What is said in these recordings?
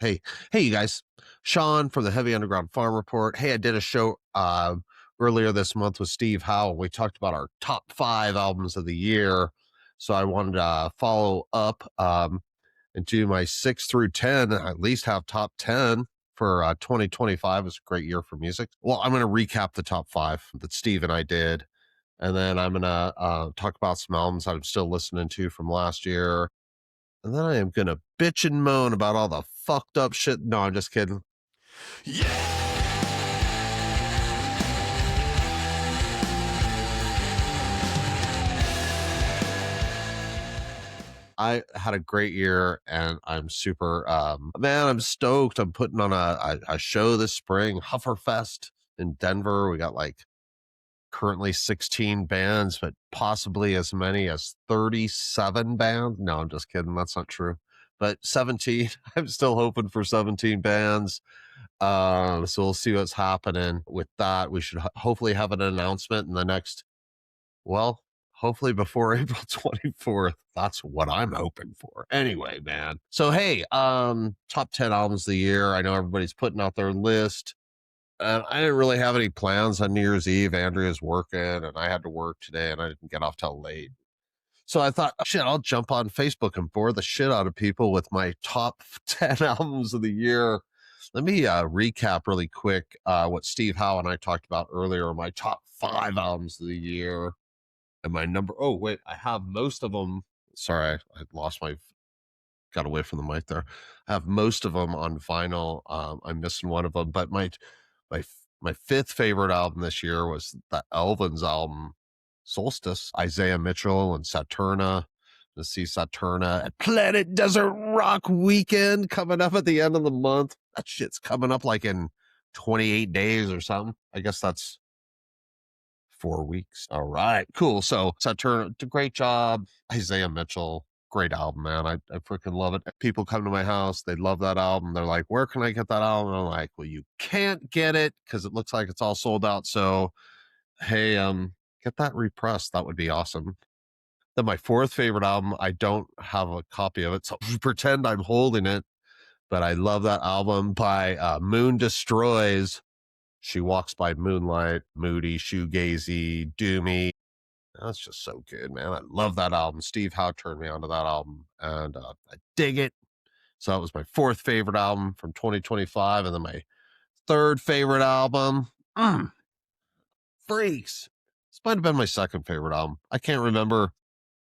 Hey, you guys. Sean from the Heavy Underground Farm Report. Hey, I did a show earlier this month with Steve Howell. We talked about our top 5 albums of the year. So I wanted to follow up and do my 6 through 10, at least have top 10 for 2025. It was a great year for music. Well, I'm going to recap the top 5 that Steve and I did. And then I'm going to talk about some albums I'm still listening to from last year. And then I am going to bitch and moan about all the fucked up shit. No, I'm just kidding. Yeah. I had a great year and I'm super, man, I'm stoked. I'm putting on a show this spring, Hufferfest in Denver. We got like currently 16 bands, but possibly as many as 37 bands. No, I'm just kidding. That's not true. But 17, I'm still hoping for 17 bands. So we'll see what's happening with that. We should hopefully have an announcement in the next, well, hopefully before April 24th. That's what I'm hoping for. Anyway, man. So, hey, top 10 albums of the year. I know everybody's putting out their list. I didn't really have any plans on New Year's Eve. Andrea's working and I had to work today and I didn't get off till late. So I thought, shit, I'll jump on Facebook and bore the shit out of people with my top 10 albums of the year. Let me recap really quick what Steve Howe and I talked about earlier, my top 5 albums of the year. And my number, oh, wait, I have most of them. Sorry, I lost got away from the mic there. I have most of them on vinyl. I'm missing one of them, but my 5th favorite album this year was the Elvin's album, Solstice, Isaiah Mitchell and Saturna. To see Saturna at Planet Desert Rock Weekend coming up at the end of the month. That shit's coming up like in 28 days or something. I guess that's 4 weeks. All right, cool. So Saturna, great job. Isaiah Mitchell, great album, man. I freaking love it. People come to my house, they love that album. They're like, where can I get that album? And I'm like, well, you can't get it because it looks like it's all sold out. So, hey, get that repressed. That would be awesome. Then my 4th favorite album, I don't have a copy of it, so pretend I'm holding it. But I love that album by Moon Destroys. She Walks by Moonlight, moody, shoegazy, doomy. That's just so good, man. I love that album. Steve Howe turned me onto that album, and I dig it. So that was my 4th favorite album from 2025. And then my 3rd favorite album, Freaks. This might have been my 2nd favorite album. I can't remember.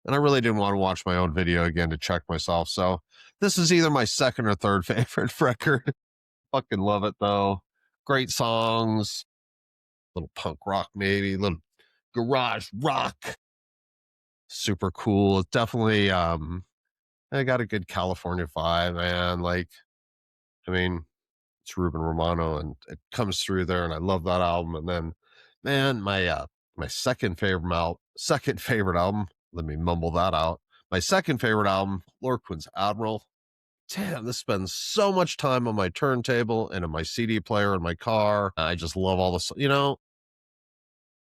And I really didn't want to watch my own video again to check myself. So this is either my 2nd or 3rd favorite record. Fucking love it, though. Great songs. Little punk rock, maybe. Little garage rock. Super cool. It's definitely, I got a good California vibe, man. Like, I mean, it's Ruben Romano and it comes through there. And I love that album. And then, man, my second favorite album, let me mumble that out. My 2nd favorite album, Lorquin's Admiral. Damn, this spends so much time on my turntable and in my CD player in my car. I just love all this,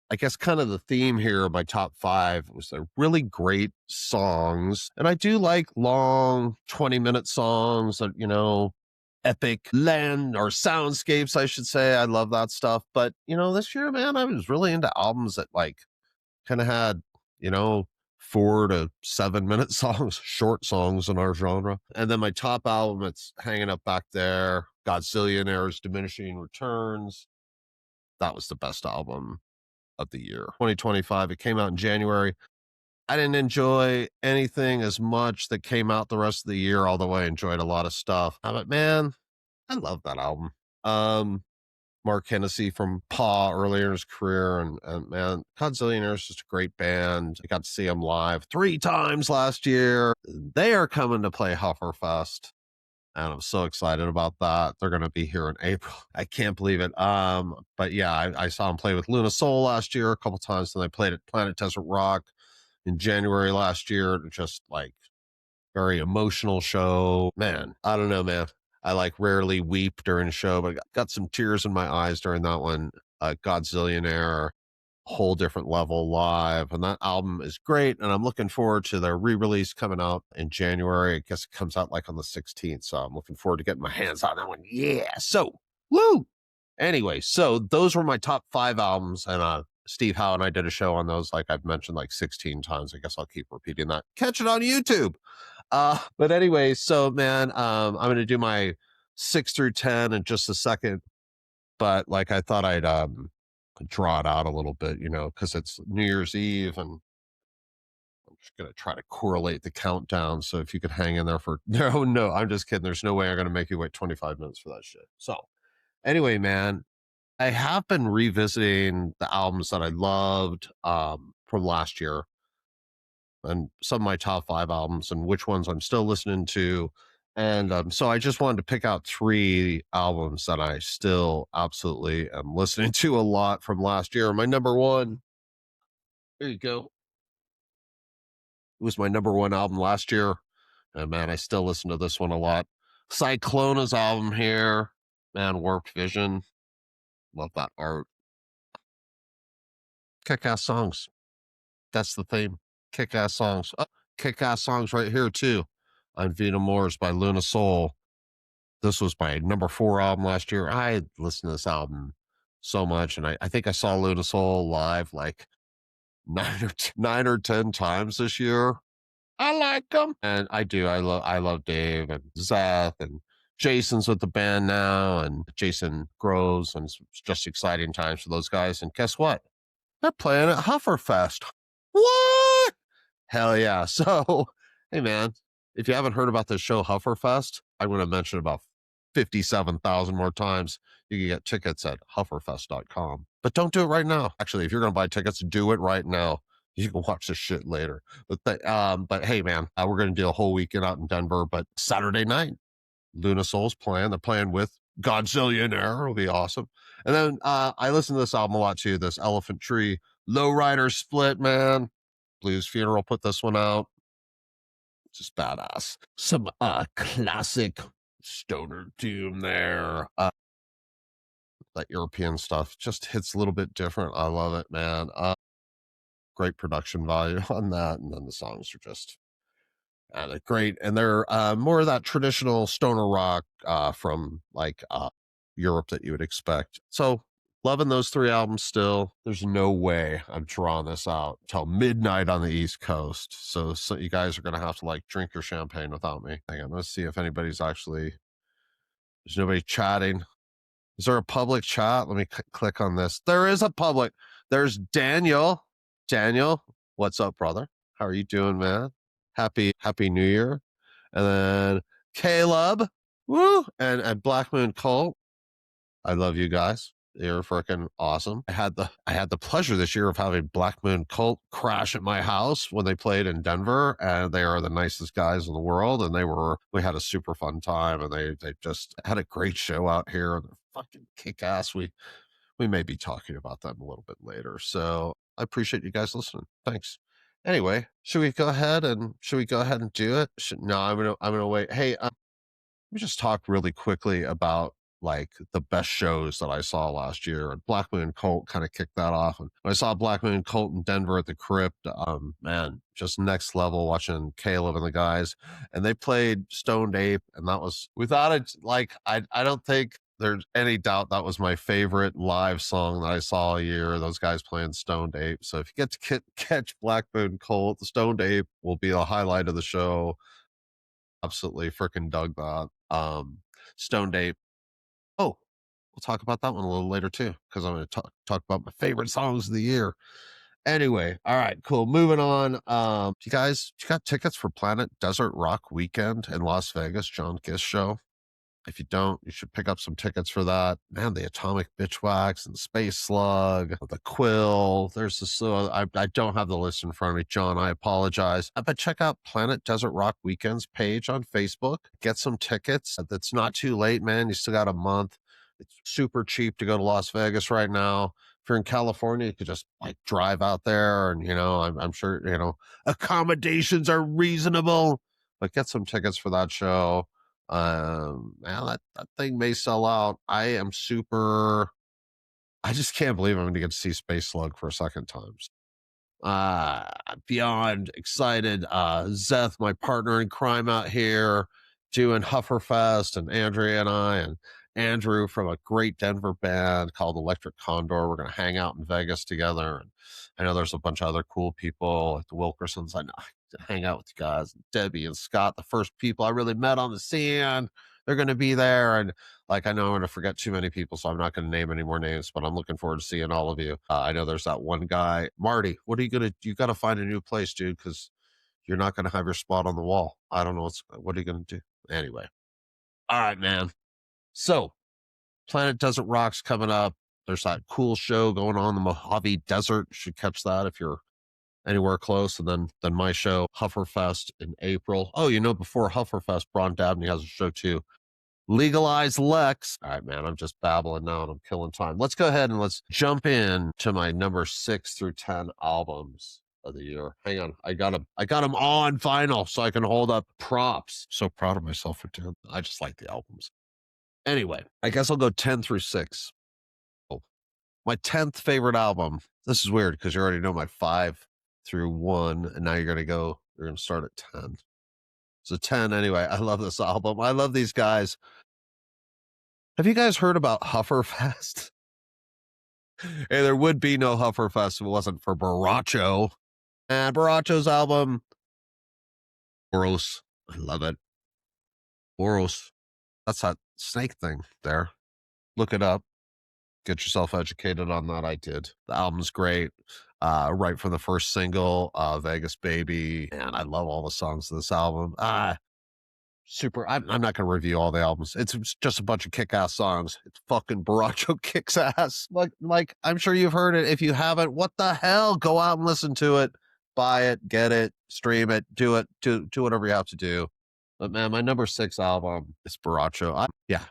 I guess kind of the theme here of my top 5 was they're really great songs. And I do like long 20-minute songs that, epic land or soundscapes, I should say. I love that stuff. But, this year, man, I was really into albums that like kind of had, 4 to 7 minute songs, short songs in our genre. And then my top album, it's hanging up back there, Godzillionaire's Diminishing Returns. That was the best album of the year. 2025, it came out in January. I didn't enjoy anything as much that came out the rest of the year, although I enjoyed a lot of stuff. But man, I love that album. Mark Hennessy from Paw earlier in his career. And man, Godzillionaire is just a great band. I got to see them live 3 times last year. They are coming to play Hufferfest. And I'm so excited about that. They're going to be here in April. I can't believe it. But yeah, I saw them play with Luna Soul last year a couple times. And they played at Planet Desert Rock in January last year. Just like very emotional show. Man, I don't know, man. I like rarely weep during a show, but I got some tears in my eyes during that one. Godzillionaire. whole different level live. And that album is great. And I'm looking forward to their re-release coming out in January. I guess it comes out like on the 16th. So I'm looking forward to getting my hands on that one. Yeah. So, woo. Anyway, so those were my top 5 albums. And Steve Howe and I did a show on those, like I've mentioned like 16 times. I guess I'll keep repeating that. Catch it on YouTube. But anyway, so man, I'm going to do my 6 through 10 in just a second. But like I thought I'd draw it out a little bit, you know, because it's New Year's Eve, and I'm just gonna try to correlate the countdown. So if you could hang in there for no, I'm just kidding. There's no way I'm gonna make you wait 25 minutes for that shit. So anyway, man, I have been revisiting the albums that I loved from last year, and some of my top 5 albums, and which ones I'm still listening to. And so I just wanted to pick out 3 albums that I still absolutely am listening to a lot from last year. My number one, there you go. It was my number 1 album last year. And man, I still listen to this one a lot. Cyclona's album here, man, Warped Vision. Love that art. Kick-ass songs. That's the theme. Kick-ass songs. Oh, kick-ass songs right here too. On Vita Moore's by Luna Soul. This was my number 4 album last year. I listened to this album so much, and I think I saw Luna Soul live like 9 or 10 times this year. I like them, and I do. I love Dave and Zeth, and Jason's with the band now, and Jason grows, and it's just exciting times for those guys. And guess what? They're playing at Hufferfest. What? Hell yeah! So, hey man, if you haven't heard about this show, Hufferfest, I'm going to mention about 57,000 more times. You can get tickets at hufferfest.com. But don't do it right now. Actually, if you're going to buy tickets, do it right now. You can watch this shit later. But hey, man, we're going to do a whole weekend out in Denver. But Saturday night, Luna Soul's playing. They're playing with Godzillionaire. It'll be awesome. And then I listen to this album a lot too. This Elephant Tree Lowrider Split, man. Blues Funeral put this one out. Just badass. Some classic stoner doom there. That European stuff just hits a little bit different. I love it, man. Great production value on that, and then the songs are just they're great, and they're more of that traditional stoner rock from like Europe that you would expect. So loving those 3 albums still. There's no way I'm drawing this out till midnight on the East Coast. So you guys are gonna have to like drink your champagne without me. Hang on, let's see if anybody's actually. There's nobody chatting. Is there a public chat? Let me click on this. There is a public. There's Daniel. Daniel, what's up, brother? How are you doing, man? Happy New Year. And then Caleb, woo, and Black Moon Cult. I love you guys. You're freaking awesome. I had the pleasure this year of having Black Moon Cult crash at my house when they played in Denver, and they are the nicest guys in the world. And we had a super fun time, and they just had a great show out here. They're fucking kick ass. We may be talking about them a little bit later. So I appreciate you guys listening. Thanks. Anyway, should we go ahead and do it? No, I'm gonna wait. Hey, let me just talk really quickly about like the best shows that I saw last year. And Black Moon Cult kind of kicked that off. And when I saw Black Moon Cult in Denver at the Crypt, man, just next level watching Caleb and the guys. And they played Stoned Ape, and that was without it. Like I don't think there's any doubt that was my favorite live song that I saw all year. Those guys playing Stoned Ape. So if you get to catch Black Moon Cult, the Stoned Ape will be the highlight of the show. Absolutely freaking dug that. Stoned Ape. Oh, we'll talk about that one a little later too, because I'm going to talk about my favorite songs of the year. Anyway, all right, cool. Moving on. You got tickets for Planet Desert Rock Weekend in Las Vegas, John Gist show? If you don't, you should pick up some tickets for that. Man, the Atomic Bitchwax and Space Slug, the Quill. There's this. I don't have the list in front of me, John. I apologize. But check out Planet Desert Rock Weekend's page on Facebook. Get some tickets. That's not too late, man. You still got a month. It's super cheap to go to Las Vegas right now. If you're in California, you could just like drive out there, and I'm sure accommodations are reasonable. But get some tickets for that show. Man, that thing may sell out. I am super I just can't believe I'm going to get to see Space Slug for a second time. Beyond excited. Zeth, my partner in crime out here, doing Hufferfest, and Andrea and I, and Andrew from a great Denver band called Electric Condor. We're going to hang out in Vegas together. And I know there's a bunch of other cool people like the Wilkersons. I know to hang out with you guys. Debbie and Scott, the first people I really met on the scene. They're going to be there. And like, I know I'm going to forget too many people, so I'm not going to name any more names, but I'm looking forward to seeing all of you. I know there's that one guy, Marty. What are you going to, you got to find a new place, dude, because you're not going to have your spot on the wall. I don't know what are you going to do? Anyway. All right, man. So Planet Desert Rock's coming up. There's that cool show going on in the Mojave Desert. You should catch that if you're anywhere close. And then my show, Hufferfest, in April. Oh, you know, before Hufferfest, Braun Dabney has a show too. Legalize Lex. All right, man, I'm just babbling now and I'm killing time. Let's go ahead and let's jump in to my number 6 through 10 albums of the year. Hang on. I got them on vinyl so I can hold up props. So proud of myself for 10. I just like the albums. Anyway, I guess I'll go 10 through 6. Oh, my 10th favorite album. This is weird because you already know my 5 through 1, and now you're going to start at 10. So 10, anyway, I love this album. I love these guys. Have you guys heard about Hufferfest? Hey, there would be no Hufferfest if it wasn't for Baracho. And Baracho's album, Boros. I love it. Boros. That's that snake thing there. Look it up. Get yourself educated on that. I did. The album's great. Right from the first single, Vegas Baby. And I love all the songs of this album. Super. I'm not going to review all the albums. It's just a bunch of kick-ass songs. It's fucking Baracho kicks ass. Like I'm sure you've heard it. If you haven't, what the hell? Go out and listen to it. Buy it, get it, stream it, do it, do whatever you have to do. But man, my number 6 album is Baracho.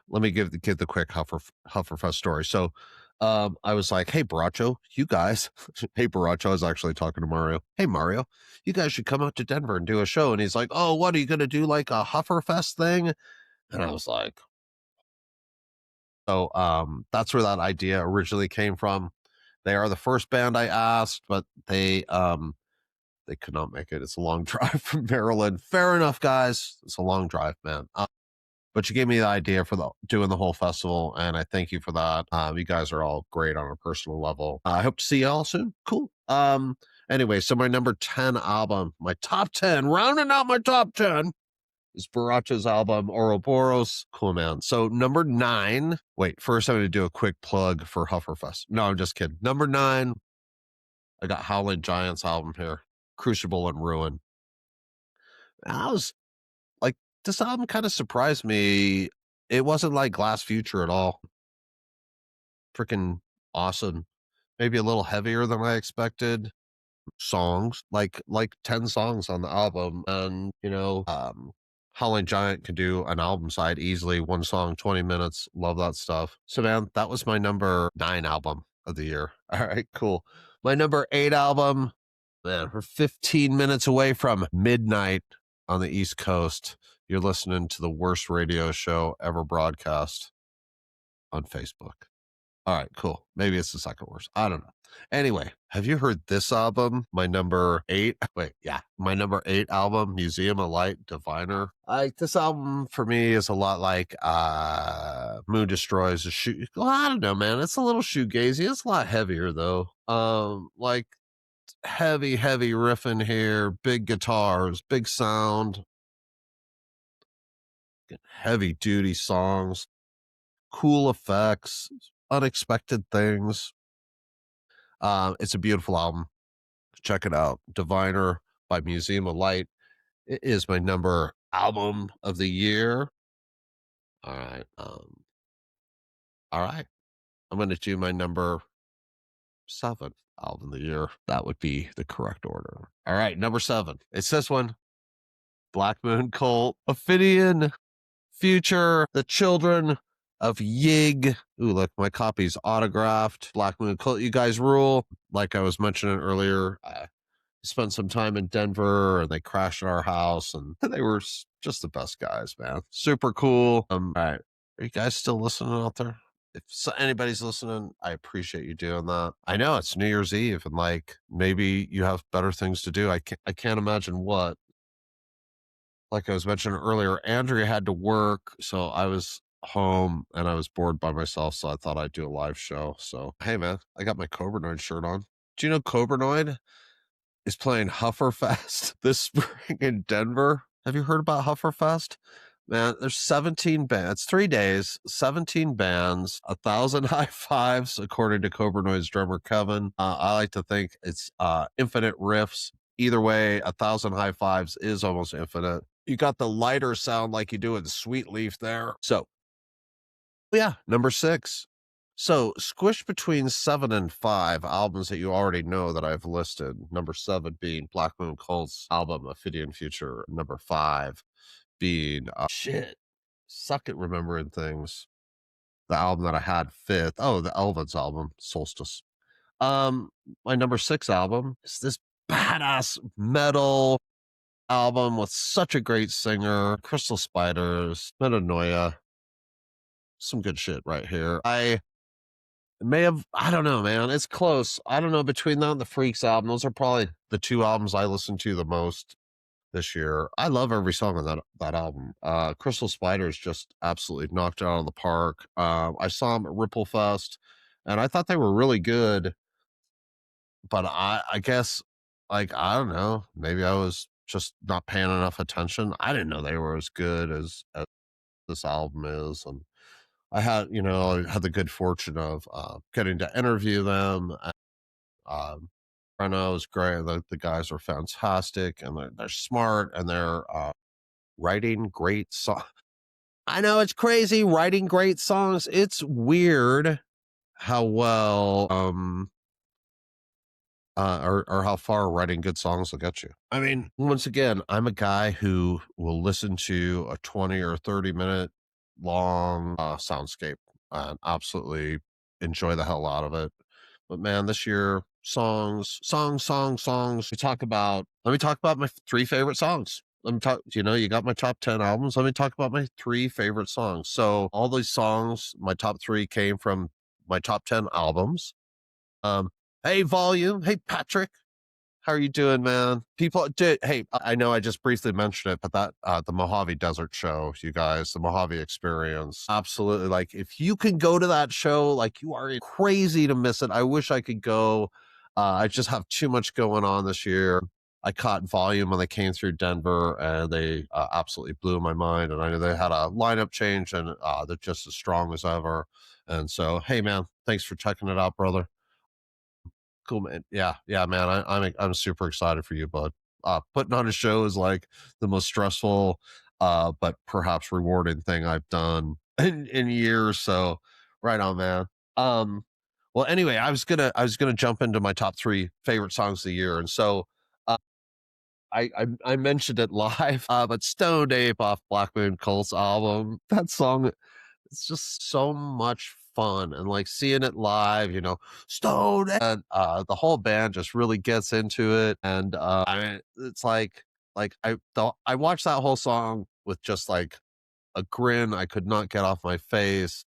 Let me give the quick Hufferfest story. So I was like, hey, Baracho, you guys, hey, Baracho, I was actually talking to Mario. Hey, Mario, you guys should come out to Denver and do a show. And he's like, oh, what are you going to do? Like a Hufferfest thing? And I was like, so that's where that idea originally came from. They are the first band I asked, but they could not make it. It's a long drive from Maryland. Fair enough, guys. It's a long drive, man. But you gave me the idea for doing the whole festival, and I thank you for that. You guys are all great on a personal level. I hope to see y'all soon. Cool. Anyway, so my number 10 album, my top 10, rounding out my top 10, is Baracho's album, Ouroboros. Cool, man. So number 9, wait, first I'm going to do a quick plug for Hufferfest. No, I'm just kidding. Number 9, I got Howling Giants album here, Crucible and Ruin. I was like, this album kind of surprised me. It wasn't like Glass Future at all. Freaking awesome. Maybe a little heavier than I expected. Songs, like 10 songs on the album. And, Howling Giant could do an album side easily, one song, 20 minutes. Love that stuff. So, man, that was my number 9 album of the year. All right, cool. My number 8 album, man, we're 15 minutes away from midnight on the East Coast. You're listening to the worst radio show ever broadcast on Facebook. All right, cool. Maybe it's the second worst. I don't know. Anyway, have you heard this album? My number 8. My number 8 album, Museum of Light, Diviner. This album for me is a lot like Moon Destroys. Well, I don't know, man. It's a little shoegazy. It's a lot heavier though. Like heavy riffing here, big guitars, big sound, heavy duty songs, cool effects, unexpected things. It's a beautiful album. Check it out. Diviner by Museum of Light. It is my number album of the year. All right. All right. I'm going to do my number 7 album of the year. That would be the correct order. All right. Number 7. It's this one. Black Moon Cult, Ophidian, Future, The Children of Yig. Ooh, look, my copy's autographed. Black Moon Cult, you guys rule. Like I was mentioning earlier, I spent some time in Denver and they crashed at our house and they were just the best guys, man. Super cool. All right. Are you guys still listening out there? anybody's listening, I appreciate you doing that. I know it's New Year's Eve and like maybe you have better things to do. I can't imagine what. Like I was mentioning earlier, Andrea had to work, so I was home and I was bored by myself, so I thought I'd do a live show. So hey man, I got my Cobranoid shirt on. Do you know Cobranoid is playing Hufferfest this spring in Denver? Have you heard about Hufferfest? Man, there's 17 bands, 3 days, 17 bands, 1,000 high fives, according to Cobranoid's drummer Kevin. I like to think it's infinite riffs. Either way, 1,000 high fives is almost infinite. You got the lighter sound like you do in Sweet Leaf there. So, yeah, number 6. So, squished between 7 and 5 albums that you already know that I've listed. Number 7 being Black Moon Cult's album, Ophidian Future. Number 5 being, suck at remembering things. The album that I had 5th. Oh, the Elvin's album, Solstice. My number 6 album is this badass metal album with such a great singer, Crystal Spiders, Metanoia. Some good shit right here. I don't know, man. It's close. I don't know, between that and the Freaks album, those are probably the 2 albums I listen to the most this year. I love every song on that album. Crystal Spiders just absolutely knocked it out of the park. I saw them at Ripplefest, and I thought they were really good. But I guess, like, I don't know, maybe I was just not paying enough attention. I didn't know they were as good as this album is, and I had the good fortune of getting to interview them. Breno was great. The guys are fantastic, and they're smart, and they're writing great songs. I know it's crazy writing great songs. It's weird how well or how far writing good songs will get you. I mean, once again, I'm a guy who will listen to a 20 or 30-minute long soundscape and absolutely enjoy the hell out of it. But man, this year, songs. Let me talk about my 3 favorite songs. Let me talk, you got my top 10 albums. Let me talk about my 3 favorite songs. So all these songs, my top 3 came from my top 10 albums. Hey, Volume. Hey, Patrick. How are you doing, man? People did. Hey, I know I just briefly mentioned it, but that the Mojave Desert show, you guys, the Mojave Experience, absolutely. Like, if you can go to that show, like, you are crazy to miss it. I wish I could go. I just have too much going on this year. I caught Volume when they came through Denver, and they absolutely blew my mind. And I know they had a lineup change, and they're just as strong as ever. And so, hey, man, thanks for checking it out, brother. Cool, man. Yeah, man. I'm super excited for you, bud. Putting on a show is like the most stressful, but perhaps rewarding thing I've done in years. So, right on, man. Well, anyway, I was gonna jump into my top 3 favorite songs of the year, and so uh, I mentioned it live, but Stoned Ape off Black Moon Cult's album. That song, it's just so much fun, and like seeing it live, Stone, and the whole band just really gets into it. And I mean, it's like I watched that whole song with just like a grin I could not get off my face.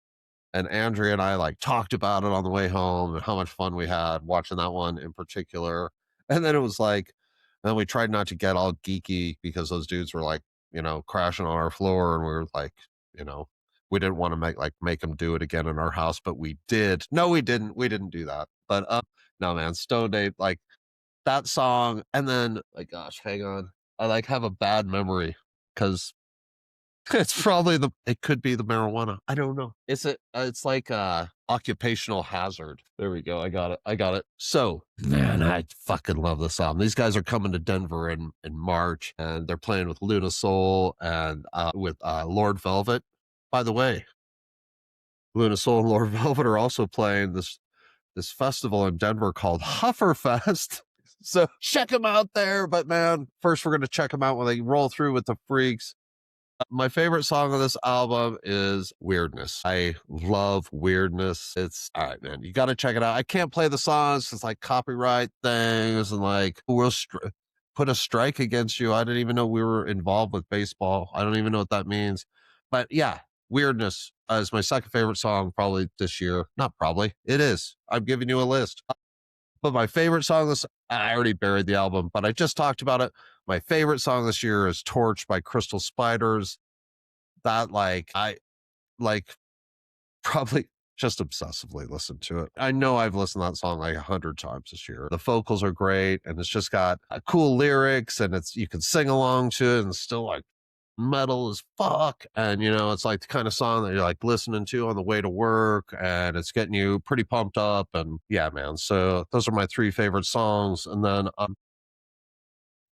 And Andrea and I like talked about it on the way home and how much fun we had watching that one in particular. And then it was like, and then we tried not to get all geeky because those dudes were like, crashing on our floor, and we were like, you know, we didn't want to make them do it again in our house, but we did. No, we didn't. We didn't do that. But no, man, Stone Ape, like that song, and then like, gosh, hang on, I like have a bad memory because it's probably it could be the marijuana. I don't know. It's like occupational hazard. There we go. I got it. So, man, I fucking love this album. These guys are coming to Denver in March, and they're playing with Luna Soul and with Lord Velvet. By the way, Luna Soul and Lord Velvet are also playing this festival in Denver called Hufferfest. So check them out there. But man, first we're gonna check them out when they roll through with the Freaks. My favorite song on this album is Weirdness. I love Weirdness. It's all right, man. You got to check it out. I can't play the songs. It's like copyright things, and like put a strike against you. I didn't even know we were involved with baseball. I don't even know what that means. But yeah, Weirdness is my second favorite song probably this year. Not probably, it is. I'm giving you a list. But my favorite song this, I already buried the album, but I just talked about it. My favorite song this year is Torch by Crystal Spiders. That I like probably just obsessively listen to it. I know I've listened to that song like 100 times this year. The vocals are great and it's just got cool lyrics and it's you can sing along to it and it's still like metal as fuck. And it's like the kind of song that you're like listening to on the way to work and it's getting you pretty pumped up. And yeah, man. So those are my three favorite songs. And then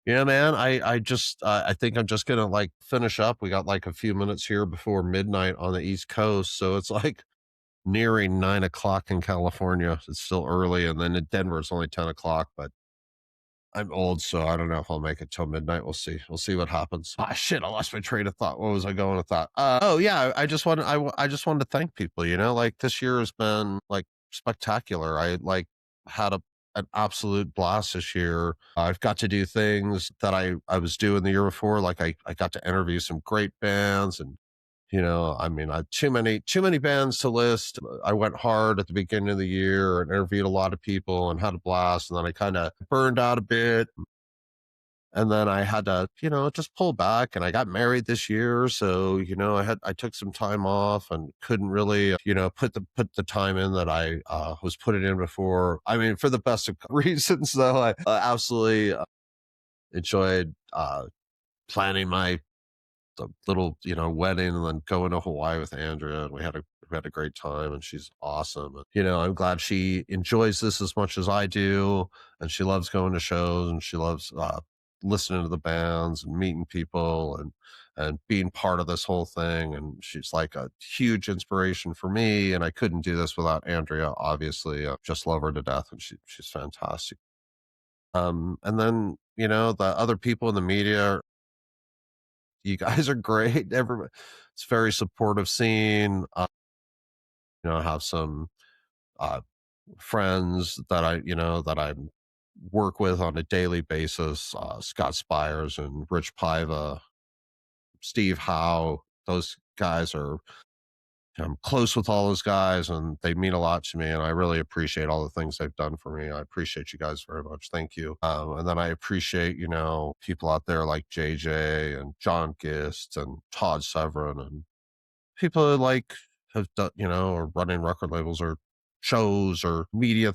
yeah, man, I think I'm just gonna like finish up. We got like a few minutes here before midnight on the East Coast. So it's like nearing 9 o'clock in California. It's still early, and then in Denver it's only 10 o'clock. But I'm old, so I don't know if I'll make it till midnight. We'll see. We'll see what happens. Ah, shit! I lost my train of thought. What was I going with that? Oh yeah, I just wanted to thank people. Like this year has been like spectacular. I like had an absolute blast this year. I've got to do things that I was doing the year before. Like I got to interview some great bands and I mean, I too many bands to list. I went hard at the beginning of the year and interviewed a lot of people and had a blast. And then I kind of burned out a bit. And then I had to, just pull back. And I got married this year, so I took some time off and couldn't really, put the time in that I was putting in before. I mean, for the best of reasons, though, I absolutely enjoyed planning my the little wedding and then going to Hawaii with Andrea, and we had a great time and she's awesome. And, I'm glad she enjoys this as much as I do, and she loves going to shows and she loves listening to the bands and meeting people and being part of this whole thing. And she's like a huge inspiration for me. And I couldn't do this without Andrea, obviously. Just love her to death, and she's fantastic. And then the other people in the media, you guys are great. Everybody, it's a very supportive scene. I have some uh, friends that I work with on a daily basis. Scott Spires and Rich Paiva, Steve Howe. Those guys are. I'm close with all those guys, and they mean a lot to me. And I really appreciate all the things they've done for me. I appreciate you guys very much. Thank you. And then I appreciate people out there like JJ and John Gist and Todd Severin and people who like have done, or running record labels or shows or media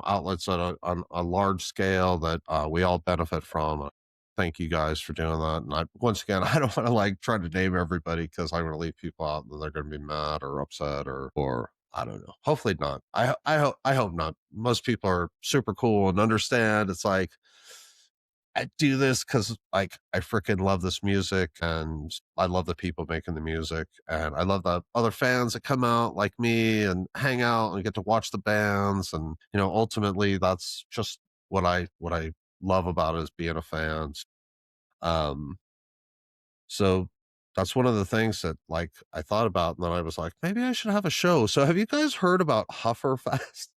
outlets on a large scale that we all benefit from. Thank you guys for doing that. And once again, I don't want to like try to name everybody because I'm going to leave people out and they're going to be mad or upset or I don't know. Hopefully not. I hope not. Most people are super cool and understand. It's like, I do this because like I freaking love this music and I love the people making the music and I love the other fans that come out like me and hang out and get to watch the bands. And ultimately that's just what I love about it is being a fan. Um so that's one of the things that like I thought about, and then I was like, maybe I should have a show. So have you guys heard about Hufferfest?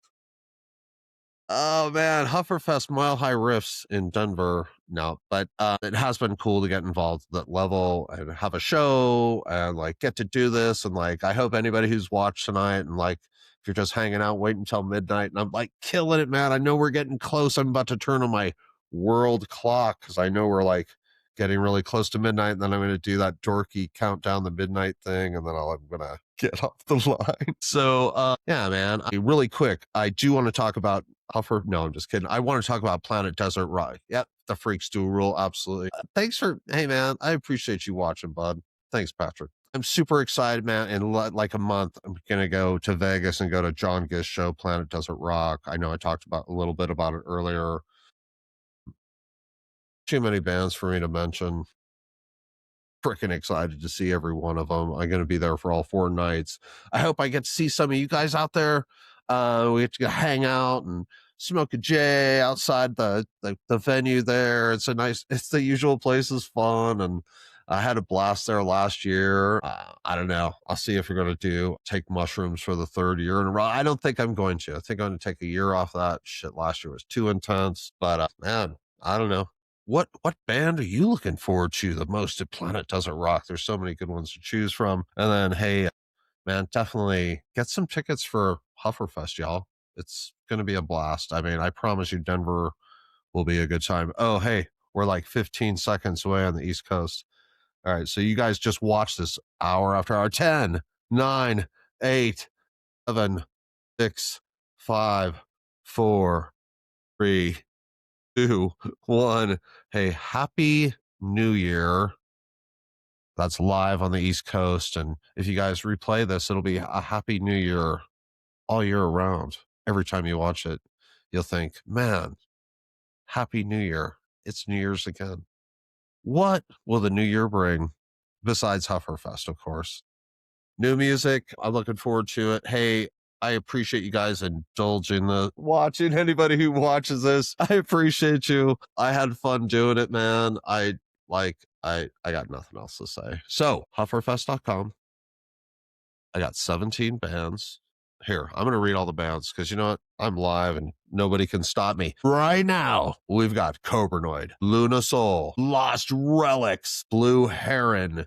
Oh man, Hufferfest Mile High Riffs in Denver. No, but it has been cool to get involved at that level and have a show and like get to do this. And like, I hope anybody who's watched tonight and like, if you're just hanging out, waiting until midnight, and I'm like killing it, man. I know we're getting close. I'm about to turn on my world clock because I know we're like getting really close to midnight. And then I'm going to do that dorky countdown the midnight thing, and then I'm going to get off the line. So yeah, man, really quick, I do want to talk about Huffer. No, I'm just kidding. I want to talk about Planet Desert Rock. Yep, the freaks do rule. Absolutely. Hey, man, I appreciate you watching, bud. Thanks, Patrick. I'm super excited, man. In like a month, I'm going to go to Vegas and go to John Gist show, Planet Desert Rock. I know I talked about a little bit about it earlier. Too many bands for me to mention. Freaking excited to see every one of them. I'm going to be there for all 4 nights. I hope I get to see some of you guys out there. We get to hang out and smoke a J outside the venue there. It's the usual place is fun. And I had a blast there last year. I don't know. I'll see if we're going to take mushrooms for the 3rd year in a row. I don't think I'm going to. I think I'm going to take a year off that. Shit, last year was too intense. But man, I don't know. what band are you looking forward to the most at Planet Desert Rock? There's so many good ones to choose from. And then, hey, man, definitely get some tickets for Hufferfest, y'all. It's going to be a blast. I mean, I promise you, Denver will be a good time. Oh, hey, we're like 15 seconds away on the East Coast. All right, so you guys just watch this hour after hour. 10, 9, 8, 7, 6, 5, 4, 3, 2, 1. Hey, happy New Year. That's live on the East Coast. And if you guys replay this, it'll be a happy New Year all year around. Every time you watch it, you'll think, man, happy New Year. It's New Year's again. What will the new year bring? Besides Hufferfest, of course. New music. I'm looking forward to it. Hey, I appreciate you guys indulging the watching. Anybody who watches this, I appreciate you. I had fun doing it, man. I got nothing else to say. So, Hufferfest.com. I got 17 bands. Here, I'm going to read all the bands because you know what? I'm live and nobody can stop me. Right now, we've got Cobranoid, Luna Soul, Lost Relics, Blue Heron,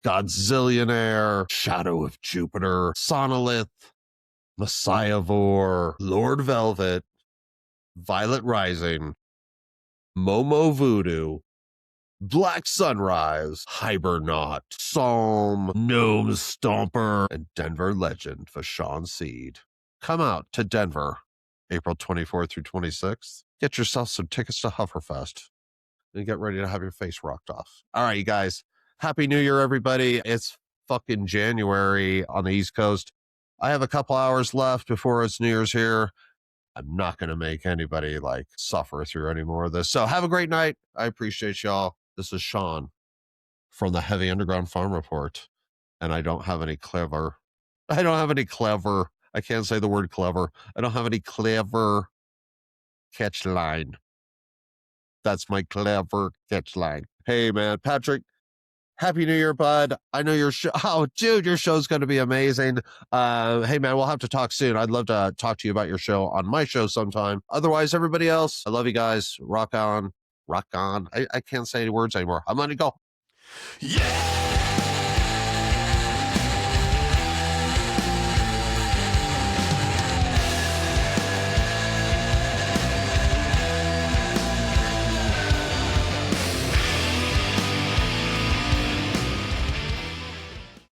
Godzillionaire, Shadow of Jupiter, Sonolith, Messiah Vor, Lord Velvet, Violet Rising, Momo Voodoo, Black Sunrise, Hibernaut, Psalm, Gnome Stomper, and Denver Legend for Sean Seed. Come out to Denver, April 24th through 26th. Get yourself some tickets to Hufferfest and get ready to have your face rocked off. All right, you guys. Happy New Year, everybody. It's fucking January on the East Coast. I have a couple hours left before it's New Year's here. I'm not going to make anybody like suffer through any more of this. So have a great night. I appreciate y'all. This is Sean from the Heavy Underground Farm Report. And I don't have any clever, I can't say the word clever. I don't have any clever catch line. That's my clever catch line. Hey, man, Patrick, Happy New Year, bud. I know your show. Oh, dude, your show's going to be amazing. Hey, man, we'll have to talk soon. I'd love to talk to you about your show on my show sometime. Otherwise, everybody else, I love you guys. Rock on. Rock on. I can't say any words anymore. I'm going to go. Yeah.